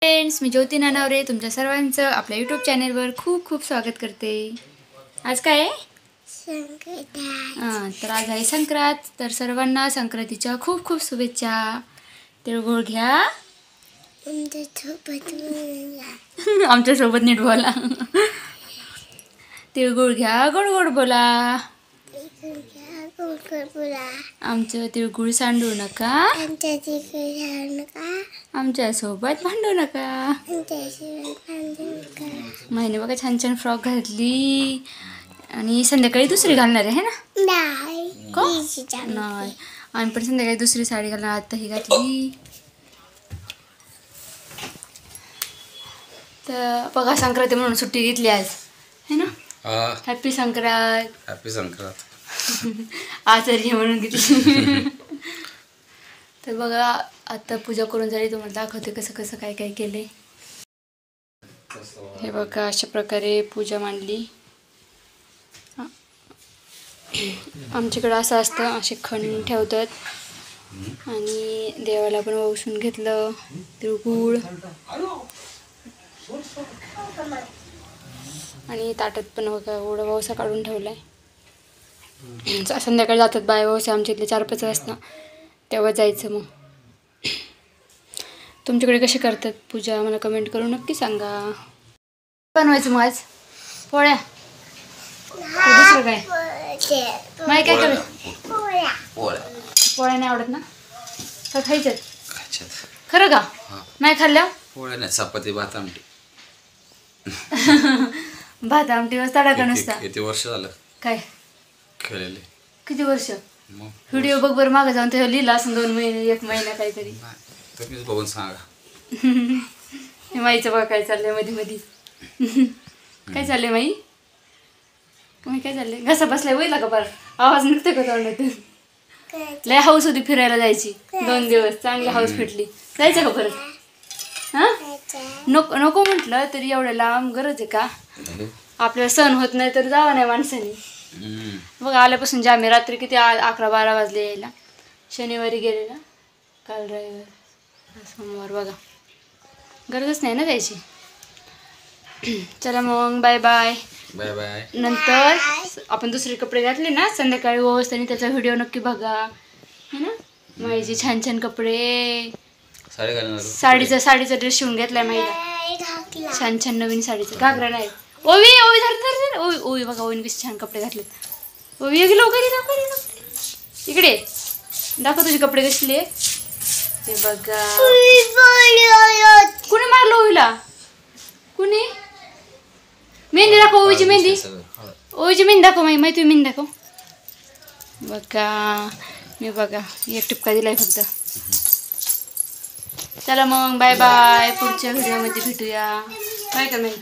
Friends, मी ज्योती नानावरे तुमच्या सर्वांचं आपल्या यूट्यूब चॅनलवर खूप खूप स्वागत करते. आज काय आहे? तर आज आहे संक्रांत. तर सर्वांना संक्रांतीच्या खूप खूप शुभेच्छा. तिळगुळ घ्या. आमच्यासोबत नीट बोला. तिळगुळ घ्या, गोड गोड बोला. आमचं तिळगुळ सांडू नका. आमच्यासोबत भांडू नका. महिने बघा छान छान फ्रॉक घातली आणि संध्याकाळी दुसरी घालणार आहे ना? नाही, आम्ही पण संध्याकाळी दुसरी साडी घालणार. आता ही घातली. तर बघा संक्रांती म्हणून सुट्टी घेतली आज है ना. हॅपी संक्रांत. हॅपी संक्रांत. आचार्य म्हणून घेतली. तर बघा आता पूजा करून झाली. तुम्हाला दाखवते कसं कसं काय काय केले. हे बघा अशा प्रकारे पूजा मांडली. आमच्याकडं असं असतं, असे खण ठेवतात आणि देवाला पण वंशून घेतलं तिळगुळ आणि ताटात पण बघा एवढा वौसा काढून ठेवलाय. संध्याकाळी जातात बाय वौसे आमच्या इथले 4-5 वाजता, तेव्हा जायचं. मग तुमच्याकडे कशी करतात पूजा मला कमेंट करून नक्की सांगा. बनवायचं मग आज पोळ्या. दुसरं काय माही काय करायचं? पोळ्या नाही आवडत ना का? खायच्यात खरं का? नाही खाल्ल्या पोळ्या नाही, चपाती भात आमटी. भात आमटी वाजता तडाखा नसता. किती वर्ष झालं काय खेळलेले? किती वर्ष? व्हिडिओ बघ बरं मागं जाऊन तेव्हा लिहिला असं 2 महिने 1 महिना काहीतरी. तुम्हीच बघून सांगा. हे माईचं बघा काय चाललंय मध्ये मध्ये. काय चाललंय माई? काय चाललंय? घसा बसलाय वयला का बरं? आवाज निघतोय का तोंडातून? लय हाऊस होती फिरायला जायची. 2 दिवस चांगली हाऊस फिटली. जायचं का परत? हां नको नको म्हटलं तरी एवढ्या लांब गरज आहे का? आपल्याला सण होत नाही तर जावं नाही माणसाने. बघा आल्यापासून आम्ही रात्री किती 11-12 वाजले यायला. शनिवारी गेलेला, काल रविवार, सोमवार. बघा गरजच नाही ना जायची. चला मग बाय बाय. Bye bye. नंतर आपण दुसरे कपडे घातले ना संध्याकाळी व्यवस्थित त्याचा व्हिडिओ नक्की बघा है ना. माझे छान छान कपडे. साडीचा ड्रेस शिवून घेतलाय माहिती. छान छान नवीन साडीचा घागरा नाही. ओवी ओवी धर ओवी ओवी बघा ओवीने कसे छान कपडे घातलेत. ओवी ये लवकर इकडे दाखव तुझे कपडे कसले. ते बघा कुणी मारलं ओवीला? कुणी? मेहंदी दाखव ओवीची मेहंदी. ओवीची मेहंदी दाखव माहिती मेहंदी दाखव. बघा मी बघा एक टिपका दिलाय फक्त. चला मग बाय बाय. पुढच्या व्हिडिओमध्ये भेटूया. काय का नाही.